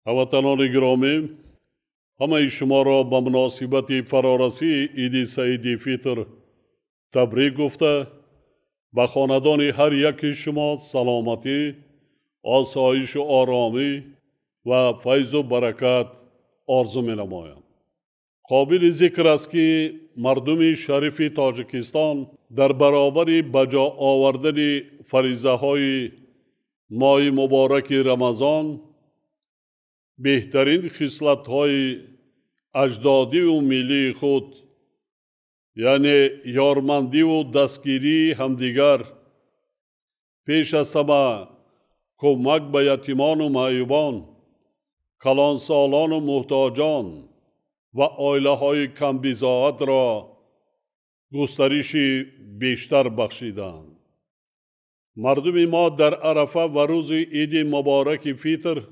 هموطنان گرامی، همه شما را به مناسبت فرارسی عید سعید فطر تبریک گفته به خاندان هر یک شما سلامتی، آسایش و آرامی و فیض و برکت آرزو می نمایم. قابل ذکر است که مردم شریف تاجیکستان در برابر بجا آوردن فریضه های ماه مبارک رمضان بهترین خصلت های اجدادی و ملی خود، یعنی یارمندی و دستگیری همدیگر، پیش از همه کمک به یتیمان و معیوبان، کلانسالان و محتاجان و آیله های کم بضاعت را گسترش بیشتر بخشیدند. مردم ما در عرفه و روز عید مبارک فطر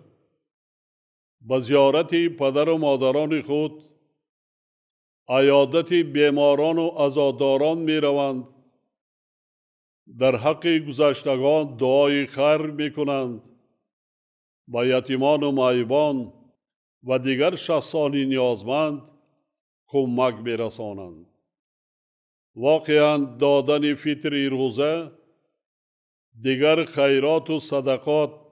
به زیارت پدر و مادران خود، عیادت بیماران و عزاداران می روند، در حق گذشتگان دعای خیر می کنند، با یتیمان و معیوبان و دیگر شخصان نیازمند کمک می رسانند. واقعاً دادن فطر روزه دیگر خیرات و صدقات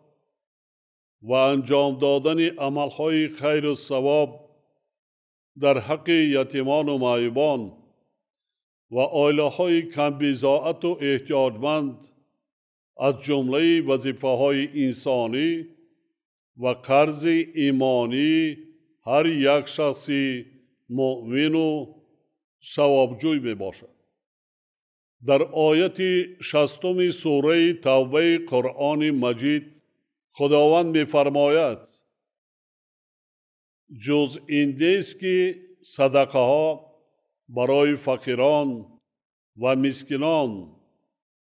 و انجام دادن عملهای خیر و ثواب در حق یتیمان و معیوبان و آیله های کم بضاعت و احتیاجمند از جمله وظیفه های انسانی و قرض ایمانی هر یک شخصی مؤمن و ثوابجوی می باشد. در آیت 60 سوره توبه قرآن مجید خداوند می فرماید جز این نیست که صدقه ها برای فقیران و مسکینان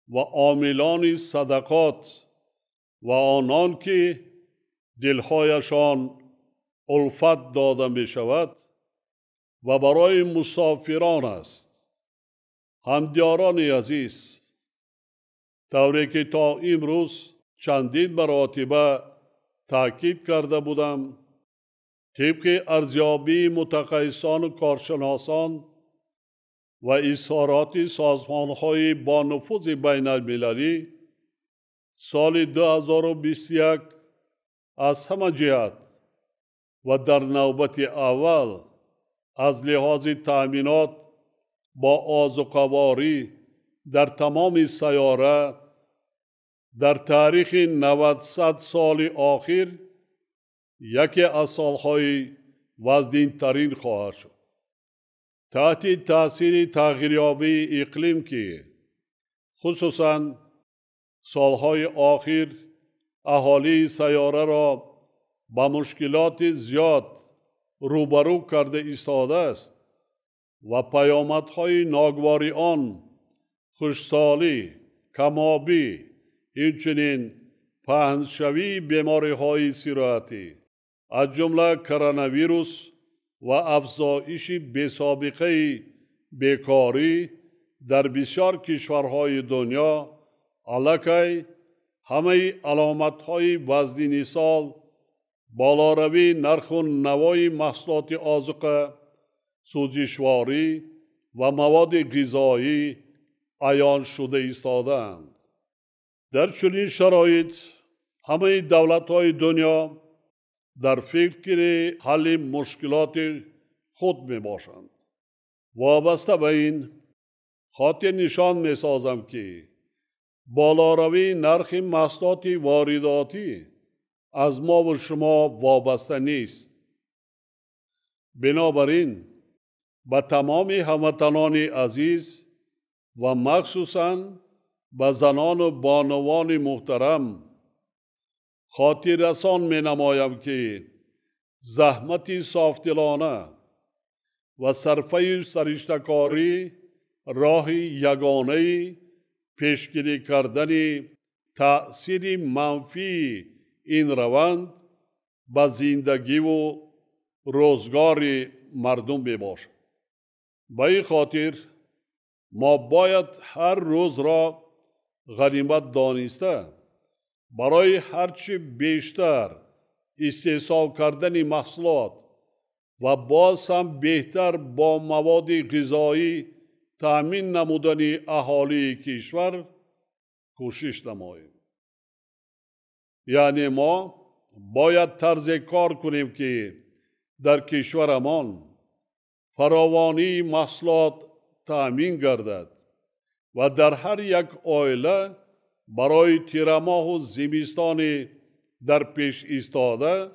و عاملان صدقات و آنان که دلهایشان الفت داده می شود و برای مسافران است. همدیاران عزیز، طوری که تا امروز چندین مراتبه تاکید کرده بودم، طبق ارزیابی متخصصان و کارشناسان و اظهارات سازمان‌های با نفوذ بین المللی، سال 2021 از همه جهت و در نوبت اول از لحاظ تأمینات با آذوقه‌واری در تمام سیاره در تاریخ 900 سال آخر یکی از سالهای وزین ترین خواهد شد. تحت تاثیر تغییریابی اقلیم که خصوصاً سالهای آخر اهالی سیاره را با مشکلات زیاد روبرو کرده ایستاده است و پیامدهای ناگواری آن خشکسالی، کم‌آبی، همچنین پهن‌شوی بیماری‌های سیراحتی از جمله کرونا ویروس و افزایش بی‌سابقه بیکاری در بسیار کشورهای دنیا علیه همه علامت‌های وزن سال، بالاروی نرخ و نوای محصولات آذوقه، سوزشواری و مواد غذایی عیان شده ایستادند. در چنین شرایط همه دولت‌های دنیا در فکر حل مشکلات خود می باشند. وابسته به این خاطر نشان می سازم که بالاروی نرخ محصولات وارداتی از ما و شما وابسته نیست. بنابراین به تمام هموطنان عزیز و مخصوصاً به زنان و بانوان محترم خاطر رسان می نمایم که زحمت صافدلانه و صرفه سرشتکاری راه یگانه پیشگیری کردن تأثیر منفی این روند به زندگی و روزگار مردم می باشد. به این خاطر ما باید هر روز را غنیمت دانسته برای هرچی بیشتر استحصال کردن محصولات و باز هم بهتر با مواد غذایی تأمین نمودن اهالی کشور کوشش نماییم. یعنی ما باید طرز کار کنیم که در کشورمان فراوانی محصولات تأمین گردد و در هر یک عائله برای تیر ماه و زمستان در پیش ایستاده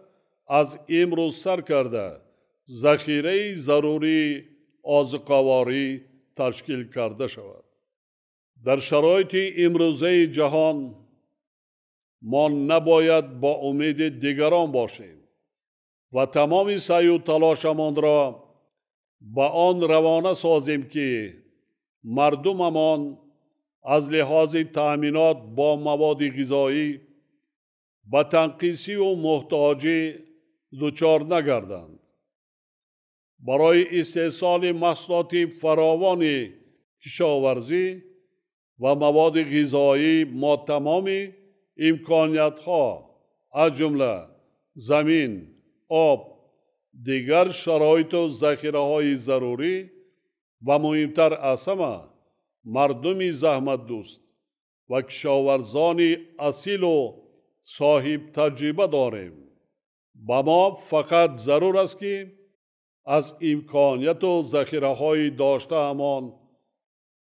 از امروز سر کرده ذخیره ضروری آذوقه‌واری تشکیل کرده شود. در شرایط امروزه جهان ما نباید با امید دیگران باشیم و تمام سعی و تلاشمان را به آن روانه سازیم که مردممان از لحاظ تأمینات با مواد غذایی به تنقیصی و محتاجی دچار نگردند. برای استحصال محصولات فراوان کشاورزی و مواد غذایی ما تمام امکانیت‌ها از جمله زمین، آب، دیگر شرایط و ذخیره‌های ضروری و مهمتر از همه مردم زحمت دوست و کشاورزان اصیل و صاحب تجربه داریم. با ما فقط ضرور است که از امکانیت و ذخیره‌های داشته همان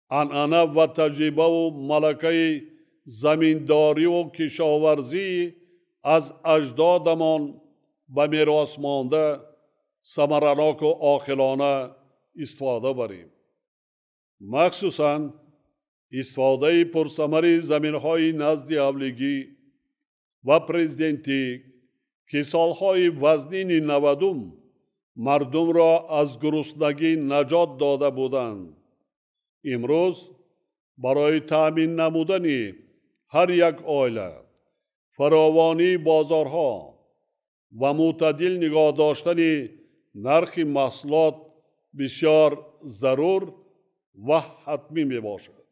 عنعنه و تجربه و ملکه زمینداری و کشاورزی از اجدادمان به میراث مانده ثمرناک و عاقلانه استفاده بریم. مخصوصاً استفاده پرثمر زمین‌های نزد حولگی و پرزیدنتی که سالهای وزنین 90 مردم را از گرسنگی نجات داده بودند. امروز برای تأمین نمودن هر یک عائله فراوانی بازارها و معتدل نگاه داشتن نرخ محصولات بسیار ضرور و حتمی می باشد.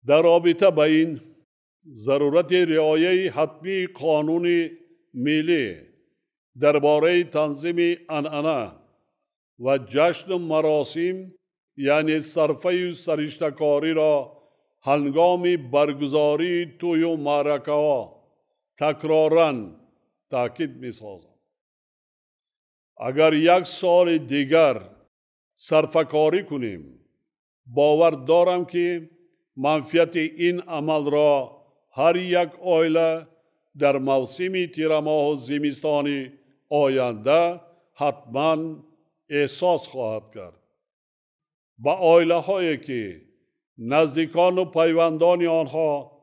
در رابطه با این ضرورت رعایت حتمی قانون ملی درباره تنظیم عنعنه و جشن و مراسم یعنی صرفه و سرشته‌کاری را هنگام برگزاری توی و معرکه ها تکراراً تاکید می سازم. اگر یک سال دیگر صرفه کاری کنیم باور دارم که منفعت این عمل را هر یک عائله در موسم تیر ماه و زمستان آینده حتما احساس خواهد کرد. با عائله هایی که نزدیکان و پیوندان آنها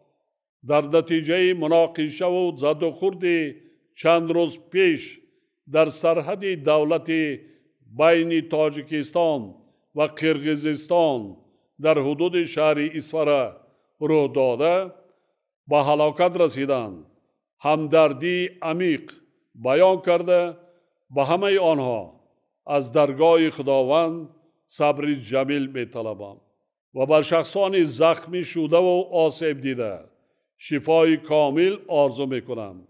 در نتیجه مناقشه و زد و خورد چند روز پیش در سرحد دولت بین تاجیکستان و قرقیزستان در حدود شهر اسفره رو داده به هلاکت رسیدند، همدردی عمیق بیان کرده به همه آنها از درگاه خداوند صبر جمیل می طلبم و بر شخصان زخمی شده و آسیب دیده شفای کامل آرزو می کنم.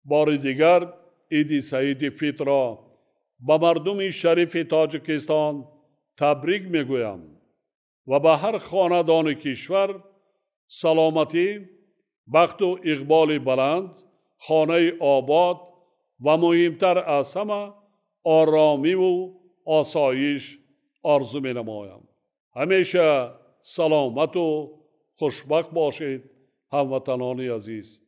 بار دیگر عید سعید فطر را به مردم شریف تاجیکستان تبریک می گویم و به هر خاندان کشور سلامتی، بخت و اقبال بلند، خانه آباد و مهمتر از همه آرامی و آسایش آرزو می نمایم. همیشه سلامت و خوشبخت باشید هموطنان عزیز.